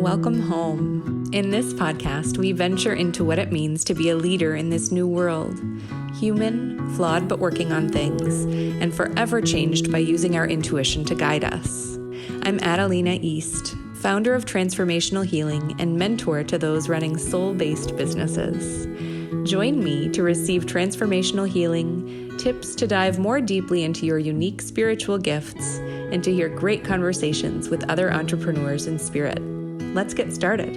and welcome home. In this podcast, we venture into what it means to be a leader in this new world. Human, flawed but working on things, and forever changed by using our intuition to guide us. I'm Adalina East, founder of Transformational Healing and mentor to those running soul-based businesses. Join me to receive transformational healing, tips to dive more deeply into your unique spiritual gifts, and to hear great conversations with other entrepreneurs in spirit. Let's get started.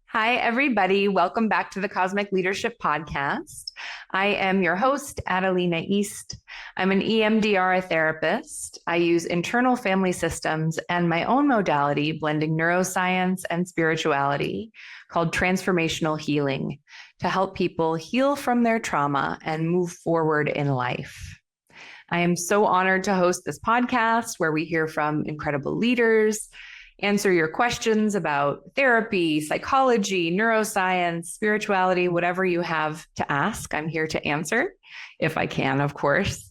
Hi, everybody. Welcome back to the Cosmic Leadership Podcast. I am your host, Adalina East. I'm an EMDR therapist. I use internal family systems and my own modality, blending neuroscience and spirituality, called Transformational Healing, to help people heal from their trauma and move forward in life. I am so honored to host this podcast where we hear from incredible leaders, answer your questions about therapy, psychology, neuroscience, spirituality, whatever you have to ask. I'm here to answer, if I can, of course.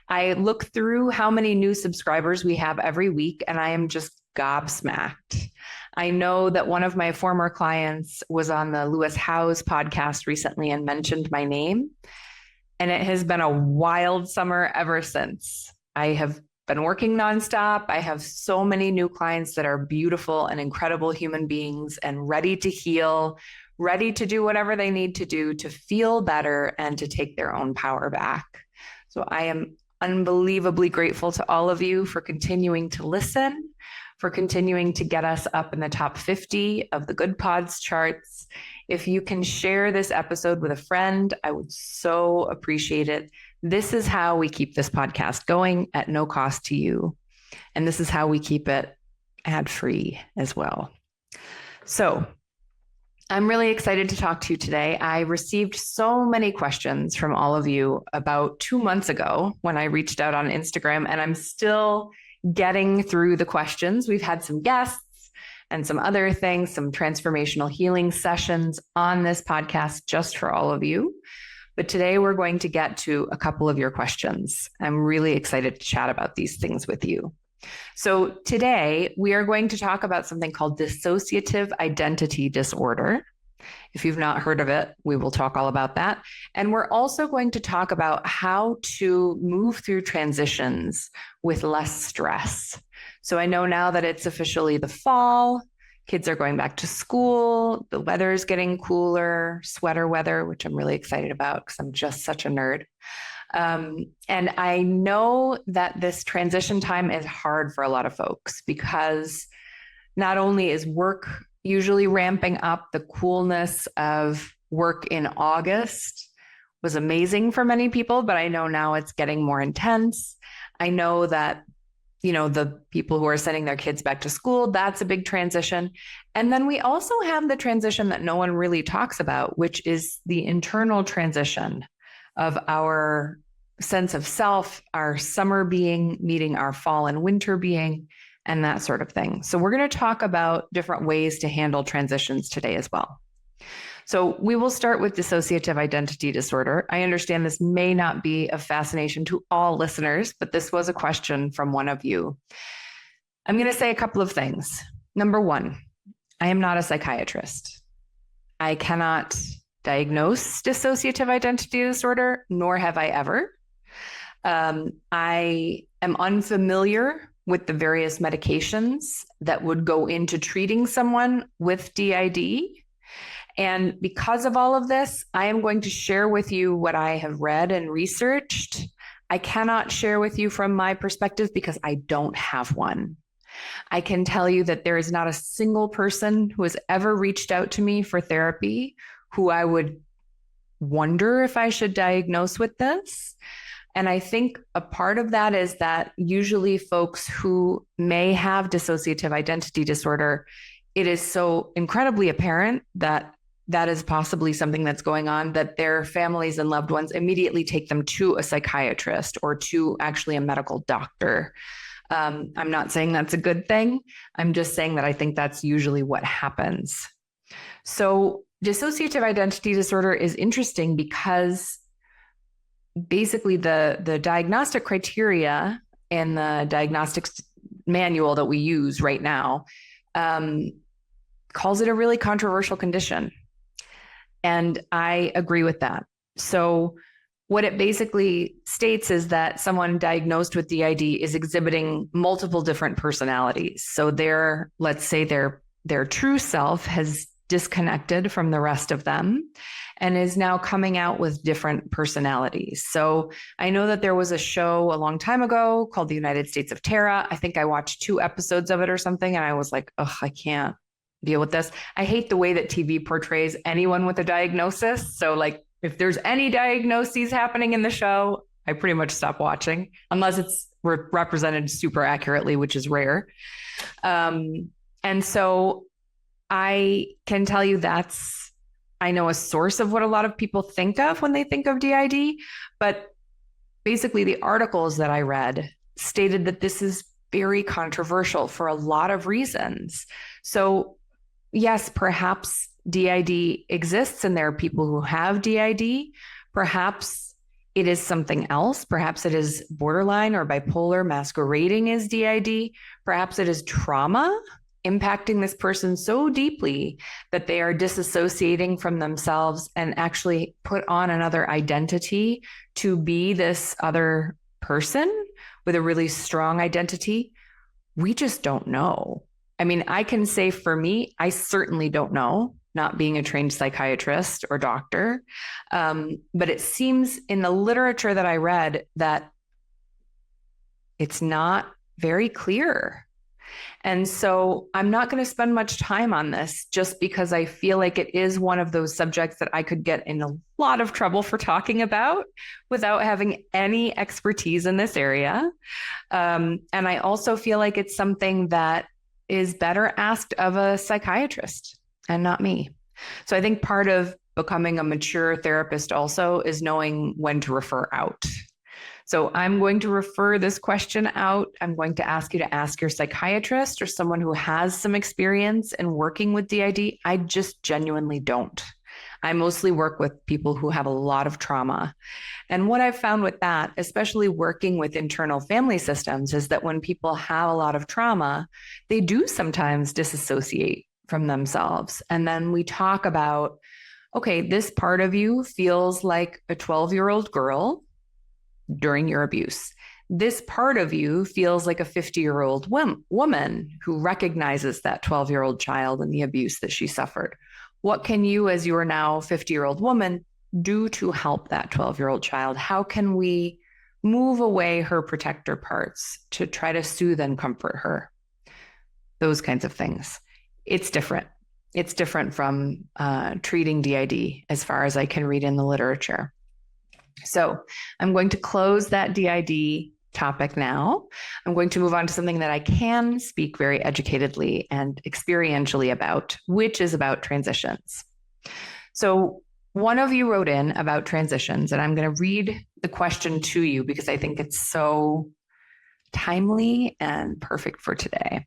I look through how many new subscribers we have every week, and I am just gobsmacked. I know that one of my former clients was on the Lewis Howes podcast recently and mentioned my name. And it has been a wild summer ever since. I have been working nonstop. I have so many new clients that are beautiful and incredible human beings and ready to heal, ready to do whatever they need to do to feel better and to take their own power back. So I am unbelievably grateful to all of you for continuing to listen, for continuing to get us up in the top 50 of the Good Pods charts. If you can share this episode with a friend, I would so appreciate it. This is how we keep this podcast going at no cost to you. And this is how we keep it ad-free as well. So I'm really excited to talk to you today. I received so many questions from all of you about 2 months ago when I reached out on Instagram, and I'm still getting through the questions. We've had some guests and some other things, some transformational healing sessions on this podcast just for all of you. But today we're going to get to a couple of your questions. I'm really excited to chat about these things with you. So today we are going to talk about something called Dissociative Identity Disorder. If you've not heard of it, we will talk all about that. And we're also going to talk about how to move through transitions with less stress. So I know now that it's officially the fall, kids are going back to school, the weather is getting cooler, sweater weather, which I'm really excited about because I'm just such a nerd. And I know that this transition time is hard for a lot of folks because not only is work usually ramping up, the coolness of work in August was amazing for many people, but I know now it's getting more intense. I know that, the people who are sending their kids back to school, that's a big transition. And then we also have the transition that no one really talks about, which is the internal transition of our sense of self, our summer being meeting our fall and winter being, and that sort of thing. So we're going to talk about different ways to handle transitions today as well. So we will start with dissociative identity disorder. I understand this may not be of fascination to all listeners, but this was a question from one of you. I'm going to say a couple of things. Number one, I am not a psychiatrist. I cannot diagnose dissociative identity disorder, nor have I ever. I am unfamiliar with the various medications that would go into treating someone with DID. And because of all of this, I am going to share with you what I have read and researched. I cannot share with you from my perspective because I don't have one. I can tell you that there is not a single person who has ever reached out to me for therapy who I would wonder if I should diagnose with this. And I think a part of that is that usually folks who may have dissociative identity disorder, it is so incredibly apparent that that is possibly something that's going on, that their families and loved ones immediately take them to a psychiatrist or to actually a medical doctor. I'm not saying that's a good thing. I'm just saying that I think that's usually what happens. So dissociative identity disorder is interesting because basically the diagnostic criteria and the diagnostic manual that we use right now, calls it a really controversial condition. And I agree with that. So what it basically states is that someone diagnosed with DID is exhibiting multiple different personalities. So let's say their true self has disconnected from the rest of them and is now coming out with different personalities. So I know that there was a show a long time ago called The United States of Tara. I think I watched 2 episodes of it or something, and I was like, oh, I can't deal with this. I hate the way that TV portrays anyone with a diagnosis. So like, if there's any diagnoses happening in the show, I pretty much stop watching unless it's represented super accurately, which is rare. And so I can tell you I know a source of what a lot of people think of when they think of DID, but basically the articles that I read stated that this is very controversial for a lot of reasons. So yes, perhaps DID exists and there are people who have DID. Perhaps it is something else. Perhaps it is borderline or bipolar masquerading as DID. Perhaps it is trauma impacting this person so deeply that they are disassociating from themselves and actually put on another identity to be this other person with a really strong identity. We just don't know. I mean, I can say for me, I certainly don't know, not being a trained psychiatrist or doctor. But it seems in the literature that I read that it's not very clear. And so I'm not going to spend much time on this just because I feel like it is one of those subjects that I could get in a lot of trouble for talking about without having any expertise in this area. And I also feel like it's something that is better asked of a psychiatrist and not me. So I think part of becoming a mature therapist also is knowing when to refer out. So I'm going to refer this question out. I'm going to ask you to ask your psychiatrist or someone who has some experience in working with DID. I just genuinely don't. I mostly work with people who have a lot of trauma. And what I've found with that, especially working with internal family systems, is that when people have a lot of trauma, they do sometimes disassociate from themselves. And then we talk about, okay, this part of you feels like a 12-year-old girl during your abuse. This part of you feels like a 50-year-old woman who recognizes that 12-year-old child and the abuse that she suffered. What can you, as your now 50-year-old woman, do to help that 12-year-old child? How can we move away her protector parts to try to soothe and comfort her? Those kinds of things. It's different. It's different from treating DID as far as I can read in the literature. So I'm going to close that DID topic now. I'm going to move on to something that I can speak very educatedly and experientially about, which is about transitions. So one of you wrote in about transitions, and I'm going to read the question to you because I think it's so timely and perfect for today.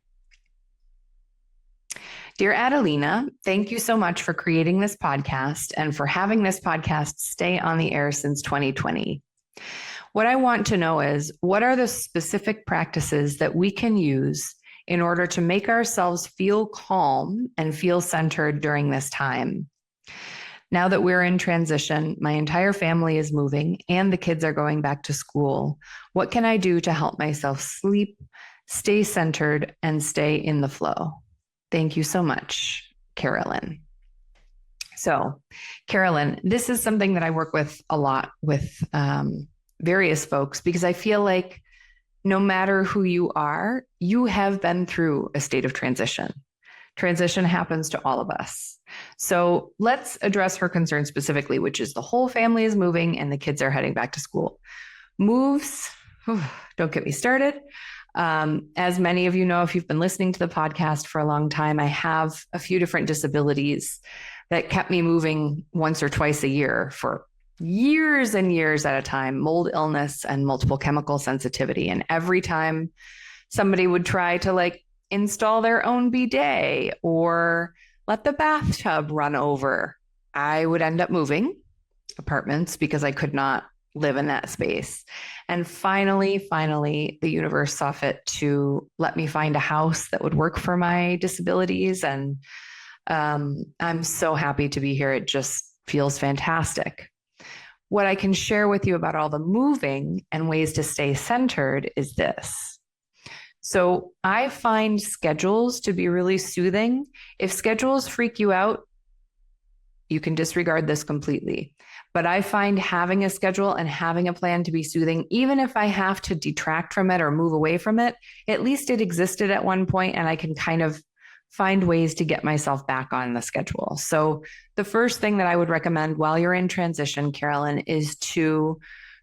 Dear Adalina, thank you so much for creating this podcast and for having this podcast stay on the air since 2020. What I want to know is, what are the specific practices that we can use in order to make ourselves feel calm and feel centered during this time? Now that we're in transition, my entire family is moving and the kids are going back to school. What can I do to help myself sleep, stay centered, and stay in the flow? Thank you so much, Carolyn. So, Carolyn, this is something that I work with a lot with various folks because I feel like no matter who you are, you have been through a state of transition. Transition happens to all of us. So let's address her concern specifically, which is the whole family is moving and the kids are heading back to school. Moves, don't get me started. As many of you know, if you've been listening to the podcast for a long time, I have a few different disabilities that kept me moving once or twice a year for years and years at a time, mold illness and multiple chemical sensitivity. And every time somebody would try to install their own bidet or let the bathtub run over, I would end up moving apartments because I could not live in that space. And finally, the universe saw fit to let me find a house that would work for my disabilities. And I'm so happy to be here. It just feels fantastic. What I can share with you about all the moving and ways to stay centered is this. So I find schedules to be really soothing. If schedules freak you out, you can disregard this completely. But I find having a schedule and having a plan to be soothing, even if I have to detract from it or move away from it, at least it existed at one point and I can kind of find ways to get myself back on the schedule. So the first thing that I would recommend while you're in transition, Carolyn, is to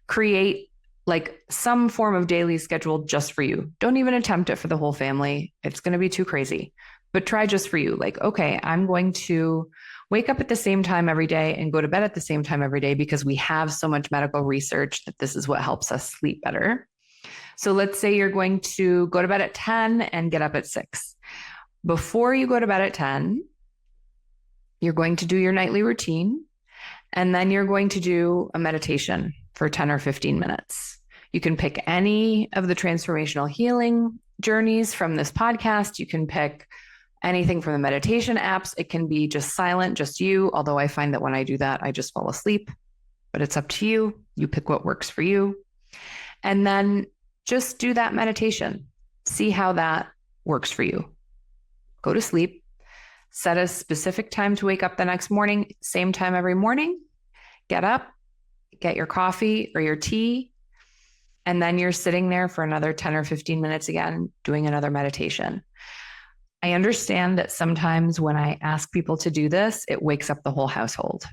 create like some form of daily schedule just for you. Don't even attempt it for the whole family. It's going to be too crazy, but try just for you. Like, okay, I'm going to wake up at the same time every day and go to bed at the same time every day because we have so much medical research that this is what helps us sleep better. So let's say you're going to go to bed at 10 and get up at 6. Before you go to bed at 10, you're going to do your nightly routine, and then you're going to do a meditation for 10 or 15 minutes. You can pick any of the transformational healing journeys from this podcast. You can pick anything from the meditation apps. It can be just silent, just you. Although I find that when I do that, I just fall asleep, but it's up to you. You pick what works for you. And then just do that meditation. See how that works for you. Go to sleep, set a specific time to wake up the next morning, same time every morning, get up, get your coffee or your tea, and then you're sitting there for another 10 or 15 minutes again, doing another meditation. I understand that sometimes when I ask people to do this, it wakes up the whole household.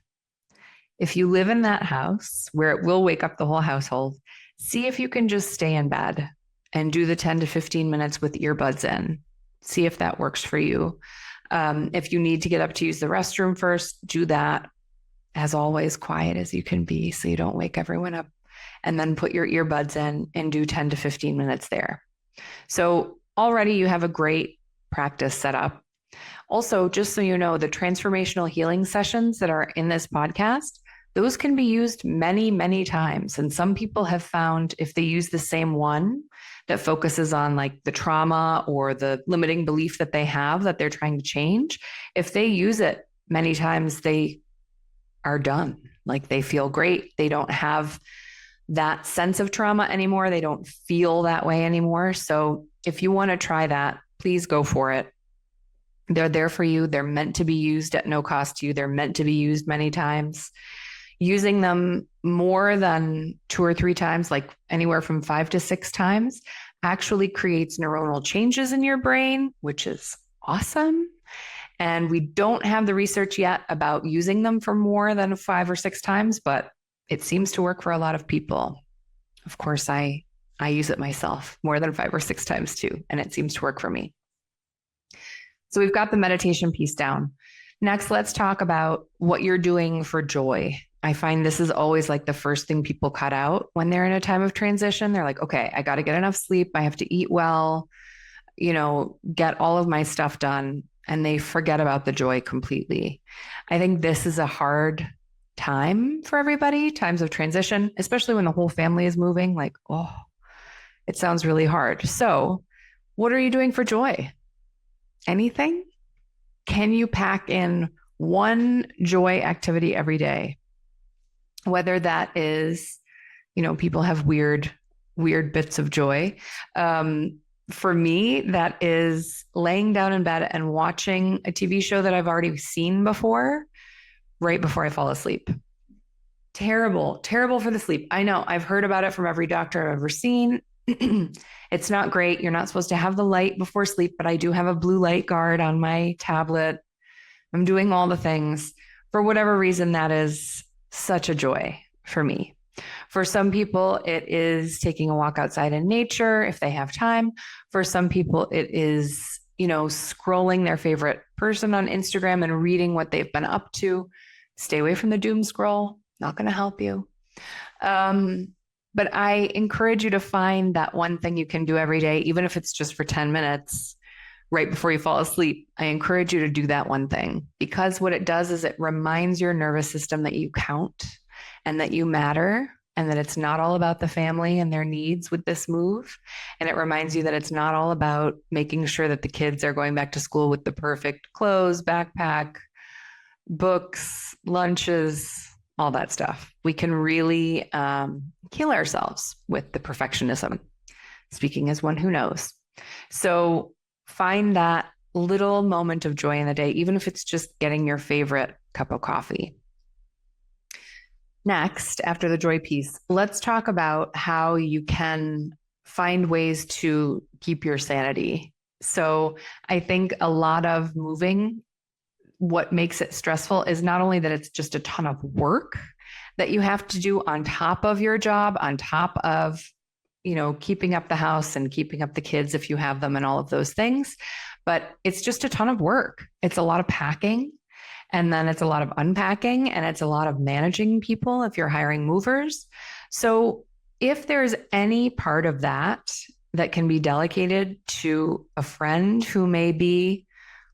If you live in that house where it will wake up the whole household, see if you can just stay in bed and do the 10 to 15 minutes with earbuds in. See if that works for you. If you need to get up to use the restroom first, do that. As always, quiet as you can be so you don't wake everyone up. And then put your earbuds in and do 10 to 15 minutes there. So already you have a great practice set up. Also, just so you know, the transformational healing sessions that are in this podcast, those can be used many, many times. And some people have found if they use the same one that focuses on like the trauma or the limiting belief that they have that they're trying to change, if they use it many times, they are done. Like they feel great. They don't have that sense of trauma anymore. They don't feel that way anymore. So if you want to try that, please go for it. They're there for you. They're meant to be used at no cost to you. They're meant to be used many times. Using them more than 2 or 3 times, like anywhere from 5 to 6 times, actually creates neuronal changes in your brain, which is awesome. And we don't have the research yet about using them for more than 5 or 6 times, but it seems to work for a lot of people. Of course, I use it myself more than 5 or 6 times too, and it seems to work for me. So we've got the meditation piece down. Next, let's talk about what you're doing for joy. I find this is always like the first thing people cut out when they're in a time of transition. They're like, okay, I got to get enough sleep. I have to eat well, get all of my stuff done. And they forget about the joy completely. I think this is a hard time for everybody, times of transition, especially when the whole family is moving. Like, oh, it sounds really hard. So what are you doing for joy? Anything? Can you pack in one joy activity every day? Whether that is, people have weird bits of joy. For me, that is laying down in bed and watching a TV show that I've already seen before, right before I fall asleep. Terrible for the sleep. I know, I've heard about it from every doctor I've ever seen. It's not great. You're not supposed to have the light before sleep, but I do have a blue light guard on my tablet. I'm doing all the things. For whatever reason, that is such a joy for me. For some people, it is taking a walk outside in nature if they have time. For some people, it is, scrolling their favorite person on Instagram and reading what they've been up to. Stay away from the doom scroll. Not going to help you. But I encourage you to find that one thing you can do every day, even if it's just for 10 minutes right before you fall asleep. I encourage you to do that one thing, because what it does is it reminds your nervous system that you count and that you matter and that it's not all about the family and their needs with this move. And it reminds you that it's not all about making sure that the kids are going back to school with the perfect clothes, backpack, books, lunches, all that stuff. We can really kill ourselves with the perfectionism, speaking as one who knows. So find that little moment of joy in the day, even if it's just getting your favorite cup of coffee. Next, after the joy piece, let's talk about how you can find ways to keep your sanity. So I think a lot of moving, what makes it stressful is not only that it's just a ton of work that you have to do on top of your job, on top of, keeping up the house and keeping up the kids if you have them and all of those things, but it's just a ton of work. It's a lot of packing, and then it's a lot of unpacking, and it's a lot of managing people if you're hiring movers. So if there's any part of that that can be delegated to a friend who may be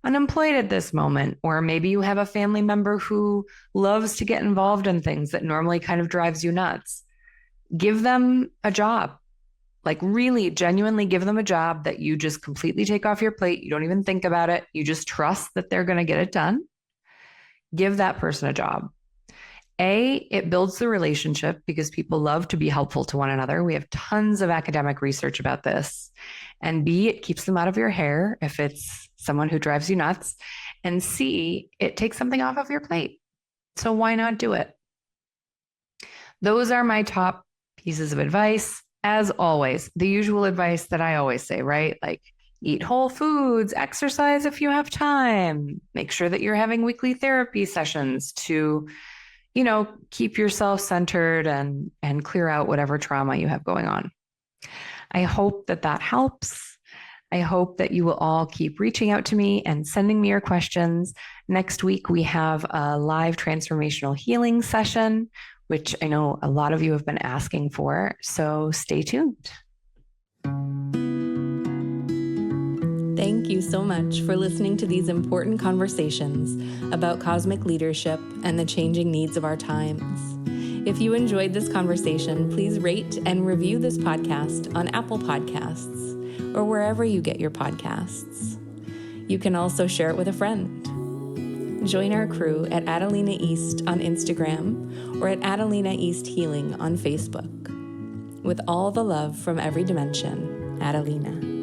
unemployed at this moment, or maybe you have a family member who loves to get involved in things that normally kind of drives you nuts, give them a job. Like really genuinely give them a job that you just completely take off your plate. You don't even think about it. You just trust that they're going to get it done. Give that person a job. It builds the relationship because people love to be helpful to one another. We have tons of academic research about this. And B, it keeps them out of your hair if it's someone who drives you nuts. And C, it takes something off of your plate. So why not do it? Those are my top pieces of advice. As always, the usual advice that I always say, right? Like eat whole foods, exercise if you have time, make sure that you're having weekly therapy sessions to, keep yourself centered and clear out whatever trauma you have going on. I hope that helps. I hope that you will all keep reaching out to me and sending me your questions. Next week, we have a live transformational healing session, which I know a lot of you have been asking for. So stay tuned. Thank you so much for listening to these important conversations about cosmic leadership and the changing needs of our times. If you enjoyed this conversation, please rate and review this podcast on Apple Podcasts or wherever you get your podcasts. You can also share it with a friend. Join our crew at Adalina East on Instagram or at Adalina East Healing on Facebook. With all the love from every dimension, Adalina.